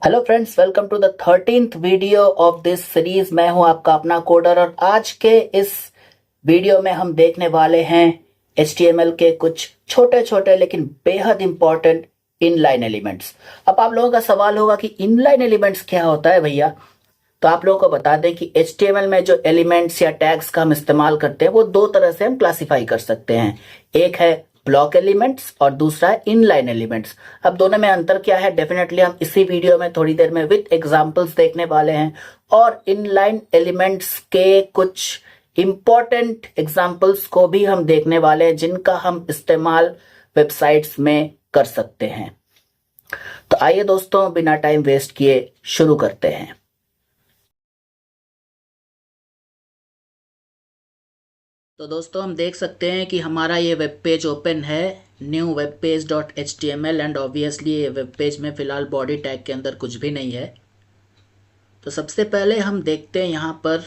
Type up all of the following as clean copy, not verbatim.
Hello friends, welcome to the 13th video of this series. मैं हूं आपका अपना कोडर और आज के इस वीडियो में हम देखने वाले हैं HTML के कुछ छोटे छोटे लेकिन बेहद इंपॉर्टेंट इनलाइन एलिमेंट्स। अब आप लोगों का सवाल होगा कि इनलाइन एलिमेंट्स क्या होता है भैया। तो आप लोगों को बता दें कि HTML में जो एलिमेंट्स या टैग्स का हम इस्तेमाल करते हैं वो दो तरह से हम क्लासिफाई कर सकते हैं। एक है ब्लॉक एलिमेंट्स और दूसरा है इनलाइन एलिमेंट्स। अब दोनों में अंतर क्या है, डेफिनेटली हम इसी वीडियो में थोड़ी देर में विद एग्जांपल्स देखने वाले हैं और इनलाइन एलिमेंट्स के कुछ इंपॉर्टेंट एग्जांपल्स को भी हम देखने वाले हैं जिनका हम इस्तेमाल वेबसाइट्स में कर सकते हैं। तो आइए दोस्तों, बिना टाइम वेस्ट किए शुरू करते हैं। तो दोस्तों, हम देख सकते हैं कि हमारा ये वेब पेज ओपन है, new web page dot HTML, and obviously ये वेब पेज में फ़िलहाल बॉडी टैग के अंदर कुछ भी नहीं है। तो सबसे पहले हम देखते हैं, यहाँ पर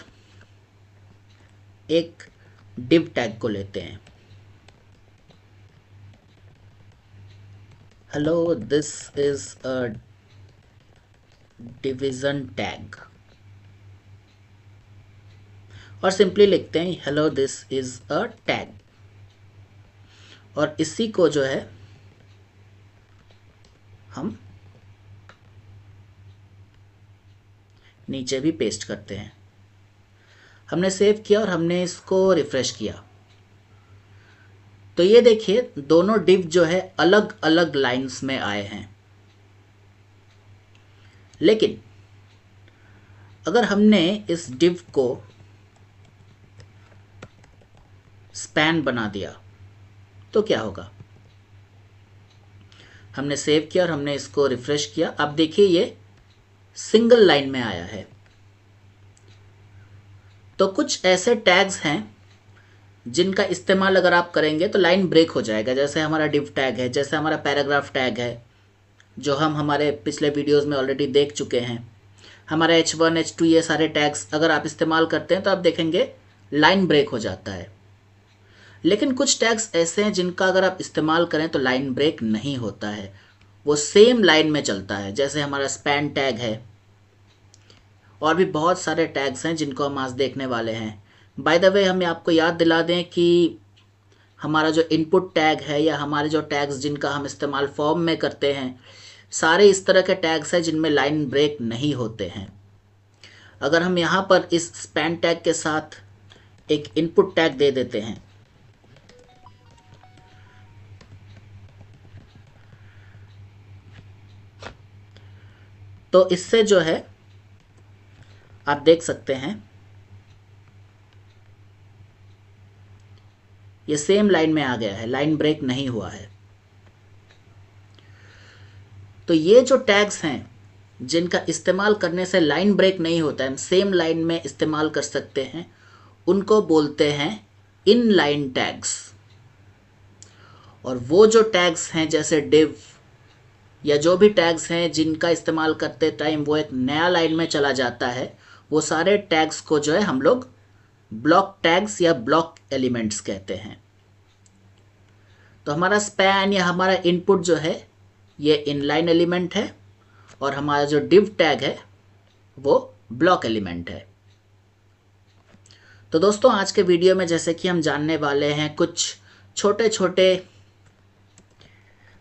एक div टैग को लेते हैं। Hello, this is a division tag, और सिंपली लिखते हैं hello this is a tag, और इसी को जो है हम नीचे भी पेस्ट करते हैं। हमने सेव किया और हमने इसको रिफ्रेश किया तो ये देखिए दोनों डिव जो है अलग अलग लाइंस में आए हैं। लेकिन अगर हमने इस डिव को स्पैन बना दिया तो क्या होगा। हमने सेव किया और हमने इसको रिफ्रेश किया। अब देखिए ये सिंगल लाइन में आया है। तो कुछ ऐसे टैग्स हैं जिनका इस्तेमाल अगर आप करेंगे तो लाइन ब्रेक हो जाएगा। जैसे हमारा डिव टैग है, जैसे हमारा पैराग्राफ टैग है, जो हम हमारे पिछले वीडियोस में ऑलरेडी देख चुके हैं। हमारा H1 H2 ये सारे टैग्स अगर आप इस्तेमाल करते हैं तो आप देखेंगे लाइन ब्रेक हो जाता है। लेकिन कुछ टैग्स ऐसे हैं जिनका अगर आप इस्तेमाल करें तो लाइन ब्रेक नहीं होता है, वो सेम लाइन में चलता है। जैसे हमारा स्पैन टैग है, और भी बहुत सारे टैग्स हैं जिनको हम आज देखने वाले हैं। बाय द वे, हम आपको याद दिला दें कि हमारा जो इनपुट टैग है या हमारे जो टैग्स जिनका हम इस्तेमाल फॉर्म में करते हैं, सारे इस तरह के टैग्स हैं जिनमें लाइन ब्रेक नहीं होते हैं। अगर हम यहाँ पर इस स्पैन टैग के साथ एक इनपुट टैग दे देते हैं तो इससे जो है आप देख सकते हैं ये सेम लाइन में आ गया है, लाइन ब्रेक नहीं हुआ है। तो ये जो टैग्स हैं जिनका इस्तेमाल करने से लाइन ब्रेक नहीं होता है, हम सेम लाइन में इस्तेमाल कर सकते हैं, उनको बोलते हैं इनलाइन टैग्स। और वो जो टैग्स हैं जैसे डिव या जो भी टैग्स हैं जिनका इस्तेमाल करते टाइम वो एक नया लाइन में चला जाता है, वो सारे टैग्स को जो है हम लोग ब्लॉक टैग्स या ब्लॉक एलिमेंट्स कहते हैं। तो हमारा स्पैन या हमारा इनपुट जो है ये इनलाइन एलिमेंट है, और हमारा जो डिव टैग है वो ब्लॉक एलिमेंट है। तो दोस्तों, आज के वीडियो में जैसे कि हम जानने वाले हैं कुछ छोटे छोटे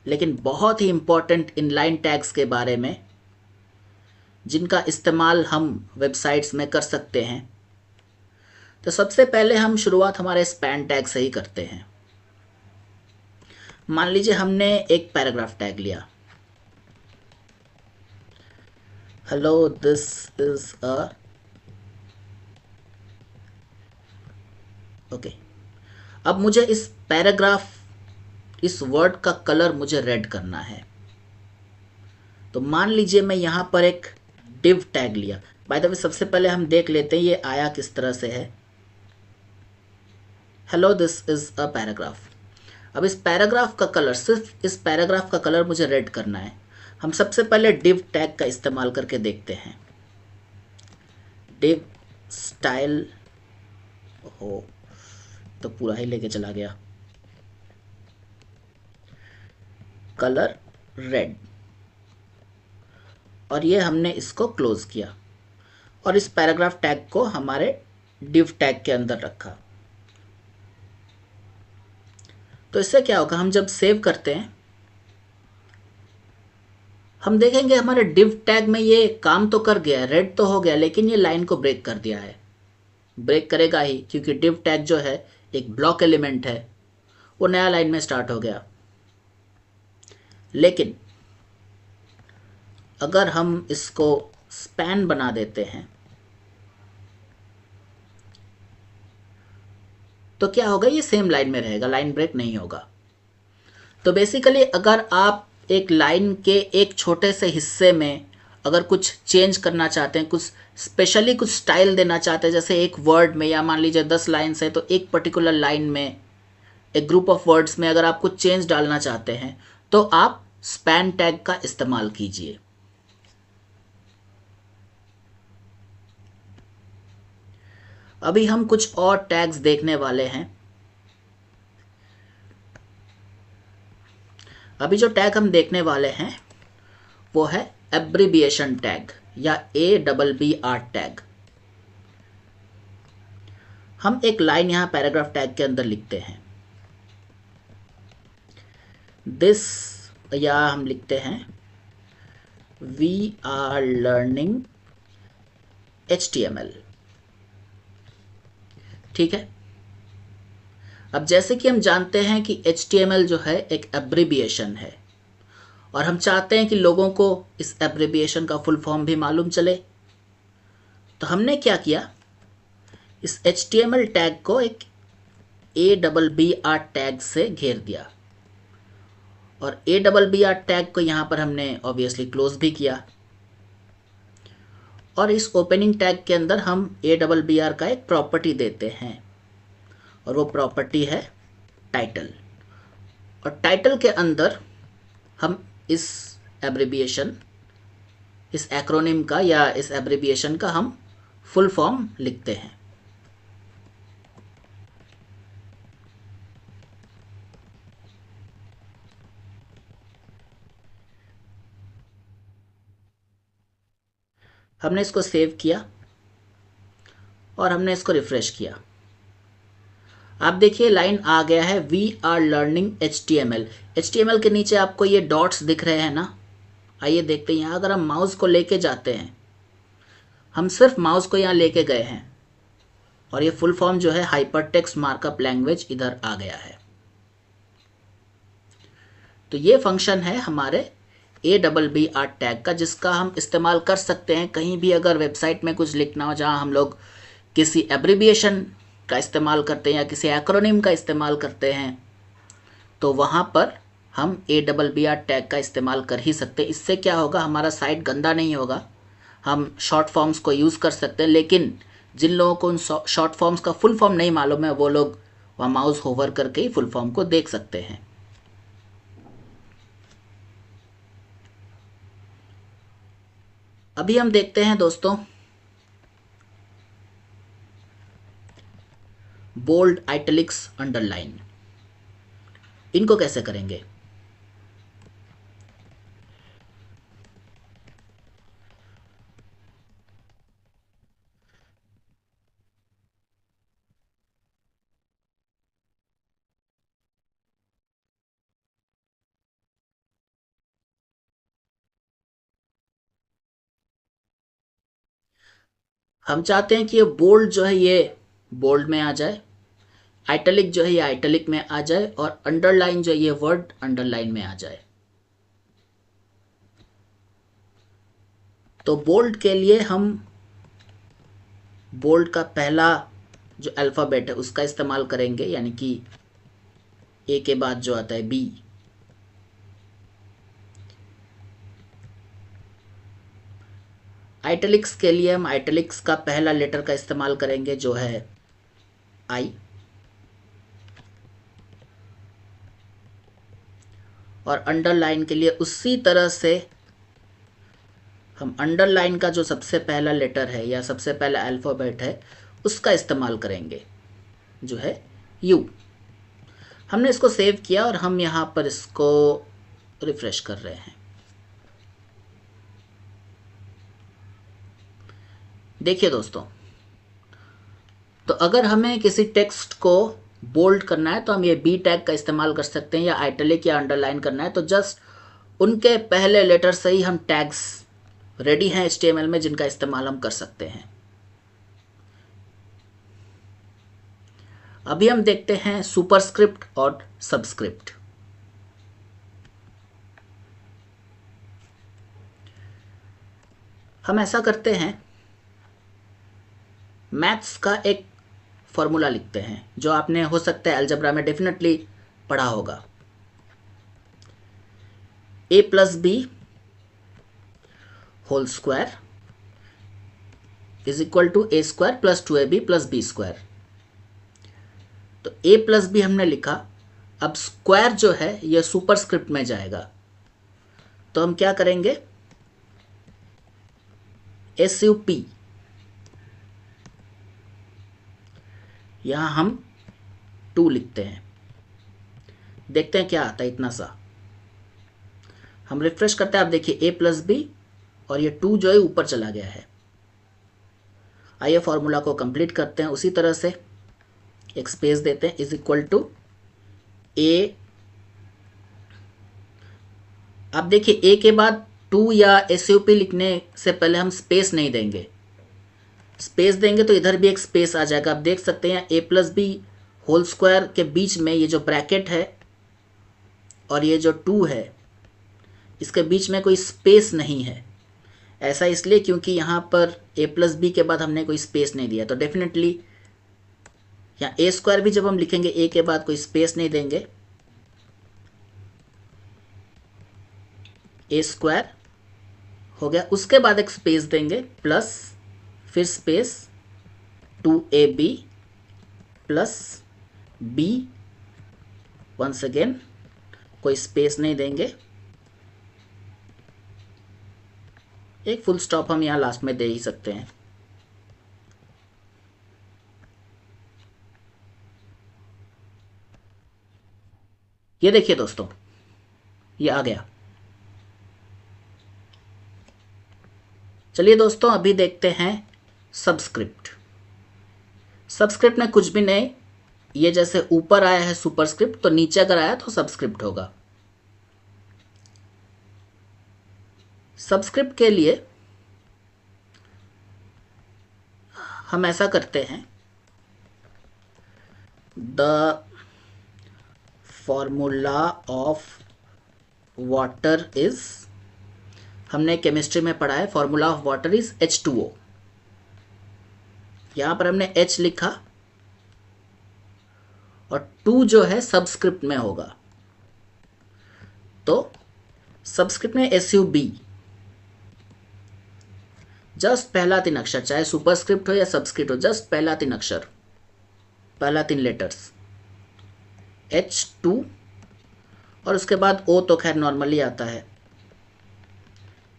लेकिन बहुत ही इंपॉर्टेंट इनलाइन टैग्स के बारे में, जिनका इस्तेमाल हम वेबसाइट्स में कर सकते हैं। तो सबसे पहले हम शुरुआत हमारे स्पैन टैग से ही करते हैं। मान लीजिए हमने एक पैराग्राफ टैग लिया, hello this is a okay. अब मुझे इस पैराग्राफ, इस वर्ड का कलर मुझे रेड करना है। तो मान लीजिए मैं यहां पर एक डिव टैग लिया। बाय द वे, सबसे पहले हम देख लेते हैं ये आया किस तरह से है। Hello this is a paragraph. अब इस पैराग्राफ का कलर, सिर्फ इस पैराग्राफ का कलर मुझे रेड करना है। हम सबसे पहले डिव टैग का इस्तेमाल करके देखते हैं। डिव स्टाइल हो तो पूरा ही लेके चला गया, कलर रेड। और ये हमने इसको क्लोज किया और इस पैराग्राफ टैग को हमारे div टैग के अंदर रखा। तो इससे क्या होगा, हम जब सेव करते हैं हम देखेंगे हमारे div टैग में ये काम तो कर गया, रेड तो हो गया, लेकिन ये लाइन को ब्रेक कर दिया है। ब्रेक करेगा ही, क्योंकि div टैग जो है एक ब्लॉक एलिमेंट है, वो नया लाइन में स्टार्ट हो गया। लेकिन अगर हम इसको स्पैन बना देते हैं तो क्या होगा, ये सेम लाइन में रहेगा, लाइन ब्रेक नहीं होगा। तो बेसिकली अगर आप एक लाइन के एक छोटे से हिस्से में अगर कुछ चेंज करना चाहते हैं, कुछ स्पेशली कुछ स्टाइल देना चाहते हैं, जैसे एक वर्ड में, या मान लीजिए 10 लाइन्स है तो एक पर्टिकुलर लाइन में, एक ग्रुप ऑफ वर्ड्स में अगर आप कुछ चेंज डालना चाहते हैं तो आप स्पैन टैग का इस्तेमाल कीजिए। अभी हम कुछ और टैग्स देखने वाले हैं। अभी जो टैग हम देखने वाले हैं वो है एब्रिविएशन टैग या ABBR टैग। हम एक लाइन यहां पैराग्राफ टैग के अंदर लिखते हैं दिस, या हम लिखते हैं वी आर लर्निंग HTML। ठीक है। अब जैसे कि हम जानते हैं कि HTML जो है एक एब्रिविएशन है और हम चाहते हैं कि लोगों को इस एब्रिविएशन का फुल फॉर्म भी मालूम चले, तो हमने क्या किया, इस HTML टैग को एक ABBR टैग से घेर दिया और ABBR टैग को यहाँ पर हमने ऑब्वियसली क्लोज भी किया और इस ओपनिंग टैग के अंदर हम ABBR का एक प्रॉपर्टी देते हैं और वो प्रॉपर्टी है टाइटल। और टाइटल के अंदर हम इस एब्रिविएशन, इस एक्रोनिम का या इस एब्रिविएशन का हम फुल फॉर्म लिखते हैं। हमने इसको सेव किया और हमने इसको रिफ्रेश किया। आप देखिए लाइन आ गया है we are learning HTML। HTML के नीचे आपको ये डॉट्स दिख रहे हैं ना। आइए देखते हैं, यहाँ अगर हम माउस को लेके जाते हैं, हम सिर्फ माउस को यहाँ लेके गए हैं और ये फुल फॉर्म जो है हाइपरटेक्स्ट मार्कअप लैंग्वेज इधर आ गया है। तो ये फंक्शन है हमारे ABBR टैग का, जिसका हम इस्तेमाल कर सकते हैं कहीं भी अगर वेबसाइट में कुछ लिखना हो जहाँ हम लोग किसी एब्रिविएशन का इस्तेमाल करते हैं या किसी एक्रोनिम का इस्तेमाल करते हैं, तो वहाँ पर हम ABBR टैग का इस्तेमाल कर ही सकते हैं। इससे क्या होगा, हमारा साइट गंदा नहीं होगा, हम शॉर्ट फॉर्म्स को यूज़ कर सकते हैं। लेकिन जिन लोगों को उन शॉर्ट फॉर्म्स का फुल फॉर्म नहीं मालूम है, वो लोग वहाँ माउस होवर करके ही फुल फॉर्म को देख सकते हैं। अभी हम देखते हैं दोस्तों बोल्ड, आइटलिक्स, अंडरलाइन, इनको कैसे करेंगे। हम चाहते हैं कि ये बोल्ड जो है ये बोल्ड में आ जाए, आइटलिक जो है ये आइटलिक में आ जाए और अंडरलाइन जो है ये वर्ड अंडरलाइन में आ जाए। तो बोल्ड के लिए हम बोल्ड का पहला जो अल्फ़ाबेट है उसका इस्तेमाल करेंगे, यानी कि ए के बाद जो आता है बी। आइटलिक्स के लिए हम आइटलिक्स का पहला लेटर का इस्तेमाल करेंगे जो है आई, और अंडरलाइन के लिए उसी तरह से हम अंडरलाइन का जो सबसे पहला लेटर है या सबसे पहला अल्फ़ाबेट है उसका इस्तेमाल करेंगे जो है यू। हमने इसको सेव किया और हम यहाँ पर इसको रिफ्रेश कर रहे हैं। देखिए दोस्तों, तो अगर हमें किसी टेक्स्ट को बोल्ड करना है तो हम ये बी टैग का इस्तेमाल कर सकते हैं, या आइटलिक या अंडरलाइन करना है तो जस्ट उनके पहले लेटर से ही हम टैग्स रेडी हैं HTML में जिनका इस्तेमाल हम कर सकते हैं। अभी हम देखते हैं सुपरस्क्रिप्ट और सबस्क्रिप्ट। हम ऐसा करते हैं, मैथ्स का एक फॉर्मूला लिखते हैं जो आपने हो सकता है अलजेब्रा में डेफिनेटली पढ़ा होगा। a plus B whole square is equal to a square plus 2ab plus B square. तो a प्लस बी हमने लिखा, अब स्क्वायर जो है यह सुपरस्क्रिप्ट में जाएगा, तो हम क्या करेंगे, SUP, यहां हम 2 लिखते हैं, देखते हैं क्या आता है। इतना सा हम रिफ्रेश करते हैं, आप देखिए a प्लस बी और ये 2 जो है ऊपर चला गया है। आइए फॉर्मूला को कंप्लीट करते हैं, उसी तरह से एक स्पेस देते हैं, इज इक्वल टू a। आप देखिए a के बाद 2 या SUP लिखने से पहले हम स्पेस नहीं देंगे, स्पेस देंगे तो इधर भी एक स्पेस आ जाएगा। आप देख सकते हैं a plus B whole square के बीच में ये जो ब्रैकेट है और ये जो 2 है इसके बीच में कोई स्पेस नहीं है। ऐसा इसलिए क्योंकि यहाँ पर a प्लस बी के बाद हमने कोई स्पेस नहीं दिया, तो डेफिनेटली यहाँ a स्क्वायर भी जब हम लिखेंगे a के बाद कोई स्पेस नहीं देंगे, a स्क्वायर हो गया, उसके बाद एक स्पेस देंगे प्लस फिर space 2ab plus b, once again कोई स्पेस नहीं देंगे, एक फुल स्टॉप हम यहाँ लास्ट में दे ही सकते हैं। ये देखिए दोस्तों, ये आ गया। चलिए दोस्तों, अभी देखते हैं सबस्क्रिप्ट। सबस्क्रिप्ट में कुछ भी नहीं, ये जैसे ऊपर आया है सुपरस्क्रिप्ट तो नीचे अगर आया तो सबस्क्रिप्ट होगा। सबस्क्रिप्ट के लिए हम ऐसा करते हैं, the formula of water is, हमने केमिस्ट्री में पढ़ा है formula of water is H2O। यहां पर हमने H लिखा और 2 जो है सबस्क्रिप्ट में होगा, तो सबस्क्रिप्ट में SUB, जस्ट पहला 3 अक्षर, चाहे सुपरस्क्रिप्ट हो या सबस्क्रिप्ट हो, जस्ट पहला 3 अक्षर, पहला 3 लेटर्स H2, और उसके बाद O तो खैर नॉर्मली आता है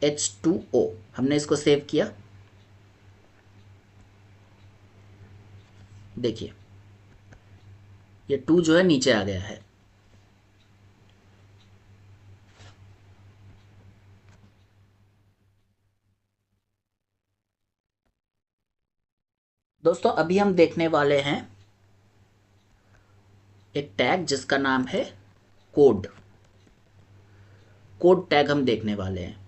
H2O। हमने इसको सेव किया, देखिए ये 2 जो है नीचे आ गया है। दोस्तों अभी हम देखने वाले हैं एक टैग जिसका नाम है कोड। कोड टैग हम देखने वाले हैं।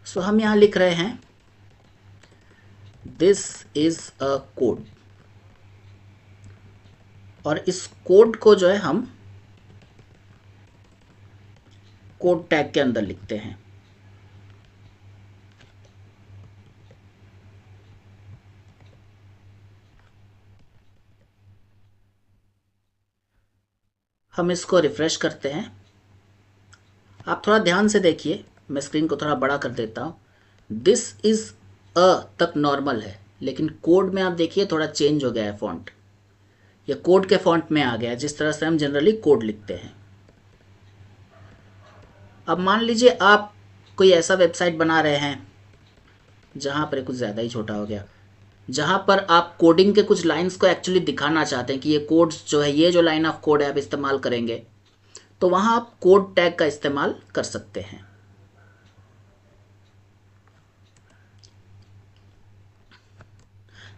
सो हम यहां लिख रहे हैं दिस इज अ कोड, और इस कोड को जो है हम कोड टैग के अंदर लिखते हैं। हम इसको रिफ्रेश करते हैं। आप थोड़ा ध्यान से देखिए, मैं स्क्रीन को थोड़ा बड़ा कर देता हूं। दिस इज अ तक नॉर्मल है, लेकिन कोड में आप देखिए थोड़ा चेंज हो गया है फॉन्ट, ये कोड के फॉन्ट में आ गया है, जिस तरह से हम जनरली कोड लिखते हैं। अब मान लीजिए आप कोई ऐसा वेबसाइट बना रहे हैं जहां पर कुछ ज़्यादा ही छोटा हो गया, जहां पर आप कोडिंग के कुछ लाइंस को एक्चुअली दिखाना चाहते हैं कि ये कोड्स जो है, ये जो लाइन ऑफ कोड है आप इस्तेमाल करेंगे, तो वहां आप कोड टैग का इस्तेमाल कर सकते हैं।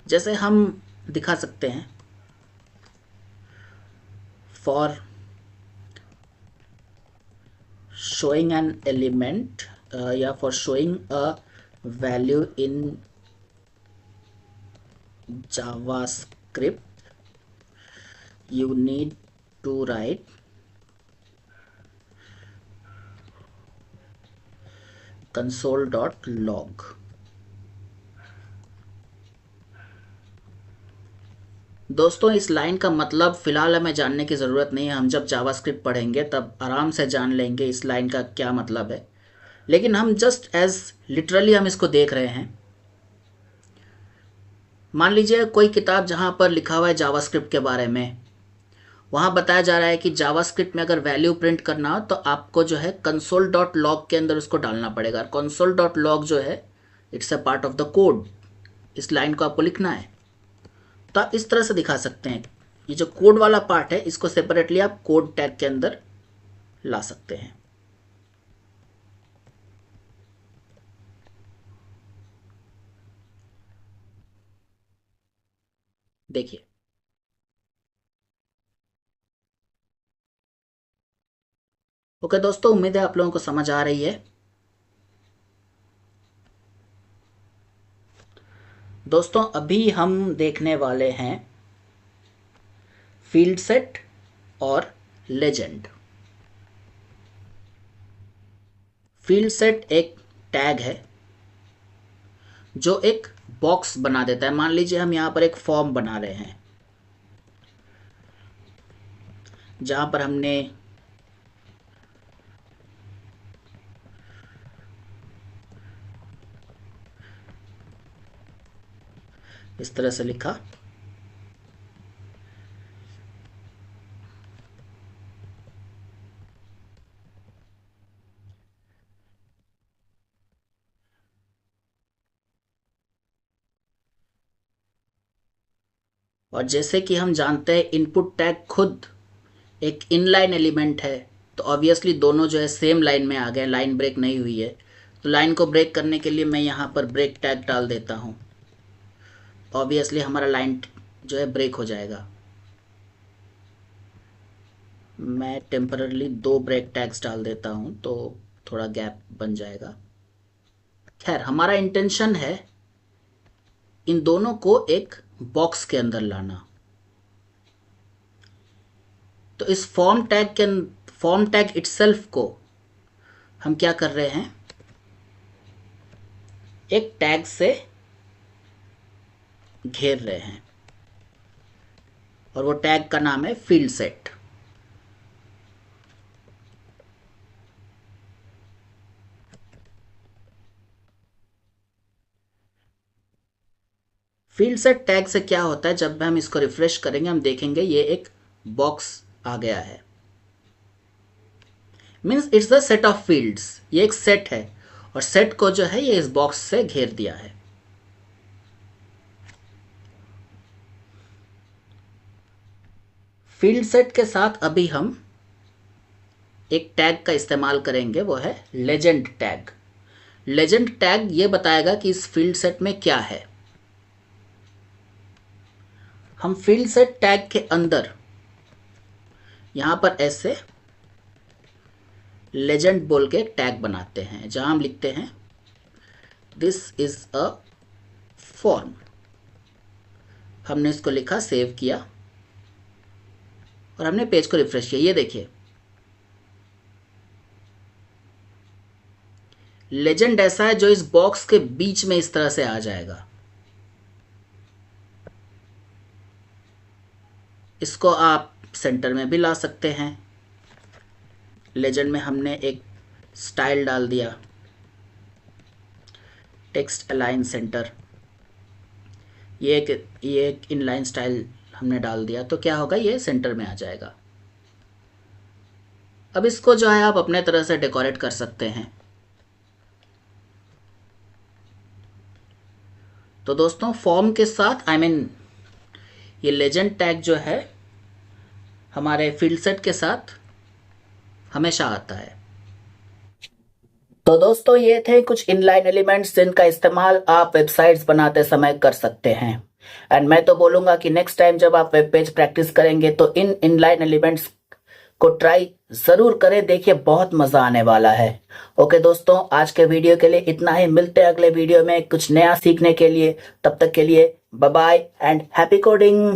जैसे हम दिखा सकते हैं फॉर showing an element या for showing a value in JavaScript you need to write console.log। दोस्तों इस लाइन का मतलब फ़िलहाल हमें जानने की ज़रूरत नहीं है, हम जब जावास्क्रिप्ट पढ़ेंगे तब आराम से जान लेंगे इस लाइन का क्या मतलब है, लेकिन हम जस्ट एज लिटरली हम इसको देख रहे हैं। मान लीजिए कोई किताब जहाँ पर लिखा हुआ है जावास्क्रिप्ट के बारे में, वहाँ बताया जा रहा है कि जावास्क्रिप्ट में अगर वैल्यू प्रिंट करना हो तो आपको जो है console.log के अंदर उसको डालना पड़ेगा। console.log जो है it's a part of the code, इस लाइन को आपको लिखना है। तो आप इस तरह से दिखा सकते हैं, ये जो कोड वाला पार्ट है इसको सेपरेटली आप कोड टैग के अंदर ला सकते हैं। देखिए ओके दोस्तों, उम्मीद है आप लोगों को समझ आ रही है। दोस्तों अभी हम देखने वाले हैं फील्ड सेट और लेजेंड। फील्ड सेट एक टैग है जो एक बॉक्स बना देता है। मान लीजिए हम यहाँ पर एक फॉर्म बना रहे हैं जहाँ पर हमने इस तरह से लिखा और जैसे कि हम जानते हैं इनपुट टैग खुद एक इनलाइन एलिमेंट है, तो ऑब्वियसली दोनों जो है सेम लाइन में आ गए, लाइन ब्रेक नहीं हुई है। तो लाइन को ब्रेक करने के लिए मैं यहाँ पर ब्रेक टैग डाल देता हूँ, ऑब्वियसली हमारा लाइन जो है ब्रेक हो जाएगा। मैं टेम्पररली 2 ब्रेक टैग्स डाल देता हूँ तो थोड़ा गैप बन जाएगा। खैर हमारा इंटेंशन है इन दोनों को एक बॉक्स के अंदर लाना। तो इस फॉर्म टैग इटसेल्फ को हम क्या कर रहे हैं, एक टैग से घेर रहे हैं और वो टैग का नाम है field set. Field set tag से क्या होता है, जब हम इसको रिफ्रेश करेंगे हम देखेंगे ये एक बॉक्स आ गया है। Means it's the set of fields, ये एक सेट है और सेट को जो है ये इस बॉक्स से घेर दिया है। फील्ड सेट के साथ अभी हम एक टैग का इस्तेमाल करेंगे, वो है लेजेंड टैग। लेजेंड टैग ये बताएगा कि इस फील्ड सेट में क्या है। हम फील्ड सेट टैग के अंदर यहां पर ऐसे लेजेंड बोल के एक टैग बनाते हैं जहां हम लिखते हैं दिस इज अ फॉर्म। हमने इसको लिखा, सेव किया और हमने पेज को रिफ्रेश किया। ये देखिए लेजेंड ऐसा है जो इस बॉक्स के बीच में इस तरह से आ जाएगा। इसको आप सेंटर में भी ला सकते हैं। लेजेंड में हमने एक स्टाइल डाल दिया, टेक्स्ट अलाइन सेंटर, ये एक इनलाइन स्टाइल हमने डाल दिया, तो क्या होगा, ये सेंटर में आ जाएगा। अब इसको जो है आप अपने तरह से डेकोरेट कर सकते हैं। तो दोस्तों फॉर्म के साथ ये लेजेंड टैग जो है हमारे फील्ड सेट के साथ हमेशा आता है। तो दोस्तों ये थे कुछ इनलाइन एलिमेंट्स जिनका इस्तेमाल आप वेबसाइट्स बनाते समय कर सकते हैं। एंड मैं तो बोलूँगा कि नेक्स्ट टाइम जब आप वेब पेज प्रैक्टिस करेंगे तो इन इनलाइन एलिमेंट्स को ट्राई ज़रूर करें, देखिए बहुत मज़ा आने वाला है। ओके दोस्तों, आज के वीडियो के लिए इतना ही। मिलते हैं अगले वीडियो में कुछ नया सीखने के लिए। तब तक के लिए bye bye and happy coding.